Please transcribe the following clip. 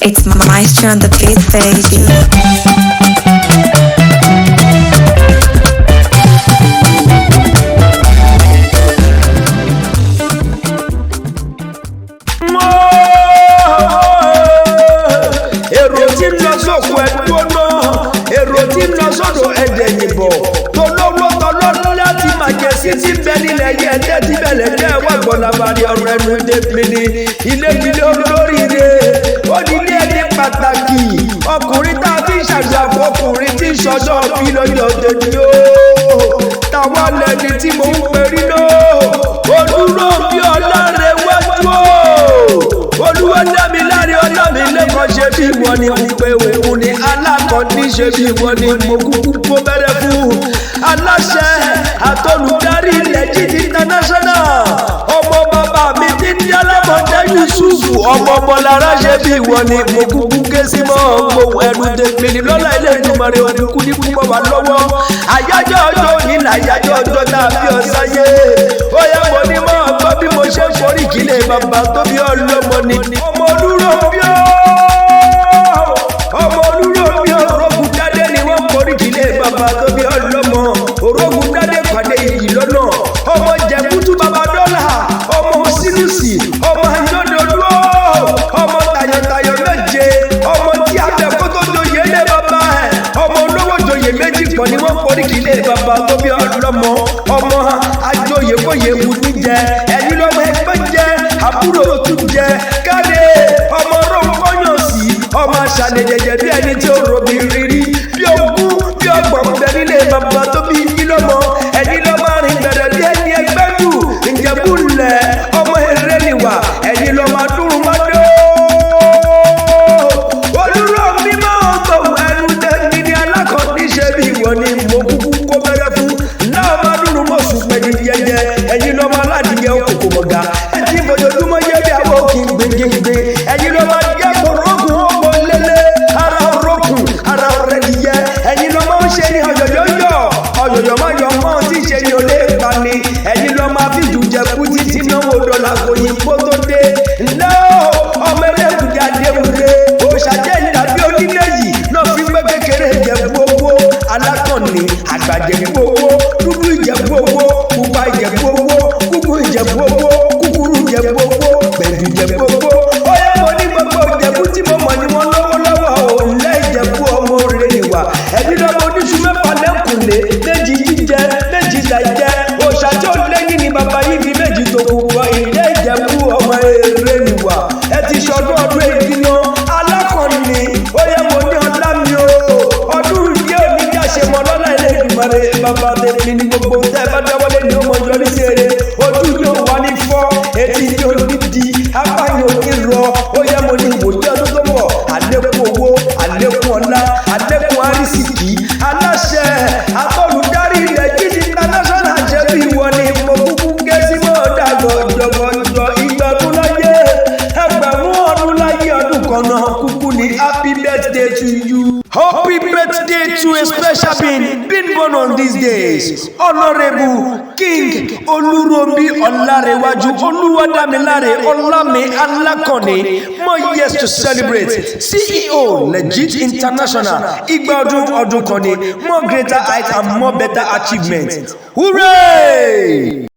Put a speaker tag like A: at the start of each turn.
A: It's Maestro on the beat, baby.
B: Èrò tí ń lọ sóko ẹ̀dúró náà, èrò tí ń lọ sọ́dọ̀ ẹ̀dẹ̀ yìnbọn, tolówó tọlọ́lọ́ láti màjẹ̀sí tí ń bẹ nílẹ̀ yẹ ẹ̀dẹ́ tí bẹ̀lẹ̀ jẹ́ wà gbọ́lábàrí ọ̀rọ̀ ẹnu ẹ̀dẹ́ pinni, ilé ìdílé olóríire, ó ní ilé ẹni pàtàkì, ọkùnrin tá a fi ń ṣàgbàfọ́ ọkùnrin tí ń ṣọjọ́ bí lọ́jọ́ tèmi ó, táwọn lẹni tí mò ń perí náà, olúró bí ọlọ́rẹ̀ wájú ó, olúwa dámi láre ọlọ́mi lẹ́kọ̀ọ́ ṣe bí wọ́n ní wípé òun ni alákọ̀ọ́ní ṣe bí wọ́n ní mo kúkú kó bẹ̀rẹ̀ fún aláṣẹ àtolùdarí Legit International ọmọ bàbá mi ti ní alámọ̀dé Yusuf ọmọ ọmọlára ṣe bí wọ́n ní mo kúkú ké sí mọ́ gbogbo ẹnu tèmi ní lọ́la ilé ìdúmọ̀rẹ́ oníkú ní púpọ̀ wà lọ́wọ́ àyájọ́ ọjọ́ òní làyájọ́ ọjọ́ tàbí ọ̀sáyé ó yẹ mo ní mọ́ ọgbọ́n bí mo ṣe forí kílẹ̀ bàbá tó bí ọlọ́mọ ni ọmọ olúró bí ó ọmọ olúró bí ó Òrógùn Dádé ni wọ́n forí kílẹ̀ bàbá tó bí ọlọ́mọ Òrógùn Dádé pàdé iyì lọ́nà ọmọ jẹ̀bútú bàbá dọ́là ọmọ sínúsì ọmọ ayọ́dọ̀dọ́ ọmọ tayọ̀tayọ̀ méje ọmọ tí abẹ́kótó joyè lé bàbá ẹ̀ ọmọ olówó joyè méjì pọ̀ ni wọ́n forí kílẹ̀ bàbá tó bí ọlọ́mọ ọmọ ajoyè kóyè wù ní jẹ ẹni lọ́mọ ẹgbẹ́ jẹ àbúrò tún jẹ káre ọmọ rónkọ́yàn sí ọmọ aṣàlẹ̀ jẹjẹ bí ẹni tí ó rọbì rírí bí ogún bí ọgbọ̀n bẹ nílé bàbá tó bí yín lọ́mọ ẹni lọ́mọ rìn bẹ̀rẹ̀ bí ẹni ẹgbẹ́ jù ìjẹ̀bú lẹ̀ ọmọ eré nìwà ẹni lọ́mọ adúrún mọ́dọ́ olúró mímọ́ ọgbọ̀n ẹnu tẹ̀mí ní alákọ̀ọ́ní ṣe bí ìwọ ni mo kúkú kó bẹ̀rẹ̀ fún náà má dúró mọ́ sùn pẹ̀lú yẹyẹ ẹni lọ́mọ aládìyẹ òkòkò mọ̀gá ẹtí bójoojúmọ́ yẹ bí àwọn òkè gbẹgbẹgbẹ ẹni lọ́mọ adìyẹ kòrógùn ọmọ lélẹ̀ ara òrókùn ara ọ̀rẹ́ nìyẹ ẹni lọ́mọ ń ṣe ní ọ̀yọ̀yọ̀ má yọ mọ́ tí ń ṣe ní olè ìpani ẹni lọ́mọ abíjù jẹ̀kú títí náwó dọ́là òyìnbó tó dé ńlẹ́ ọmọ ẹlẹ́kùnjẹ adéwúre òṣàjẹ́ ìdàbí onílé yìí náà fi gbé kékeré ìjẹ̀bú owó alákànní àgbàjẹ̀bú owó dúdú ìjẹ̀bú owó pupa ìjẹ̀bú owó kúkú ìjẹ̀bú owó kúkúrú ìjẹ̀bú owó gbẹ̀dù ìjẹ̀bú owó ó yẹ mo ní gbogbo ìjẹ̀bú tí mo mọ̀ ni wọ́n lọ́wọ́lọ́wọ́ òun lẹ́ ìjẹ̀bú ọmọ rẹ̀ nìwà ẹ̀bí lọ́mọ oníṣu mẹ́fà lẹ́kùnlé méjì jíjẹ méjì làjẹ òṣàjọ́ lẹ́yìn ni bàbá yìí fi méjì tó kù wọ ilé ìjẹ̀bú ọmọ rẹ̀ nìwà ẹ ti ṣọdún ọdún èyí náà alákọ̀ọ́ni ó yẹ mo ní ọlá mi o ọdún yìí ò ní ká ṣe mọ́ lọ́lá ilé ìdùmarè bàbá tèmi ní gbogbo tẹ́ bá dáwọ́lé ní ọmọ yọrí sí eré ojú yóò wá ní fọ́ etí yóò ní di apá yóò ní rọ ó yẹ mo ní ìwòye ọdún tó bọ̀ àlékún owó àlékún ọlá àlékún arísìkí aláṣẹ àtolùdarí Legit International jẹ́ bí wọ́n ní mo kúkú ké sí mọ́ dàgbọ́ jọ̀bọ̀jọ̀ ìgbà tó láyé ẹgbẹ̀rún ọdún láyé ọdún kan náà kúkú ní happy birthday to you. Happy birthday to a special being born on these days. Honorable King Olúrónbí Ọlárẹ̀wájú Olúwadámiláre Ọlámi Alákànní more years to celebrate. CEO Legit International igba ọdún kan ní more greater height and more better achievement. Hooray!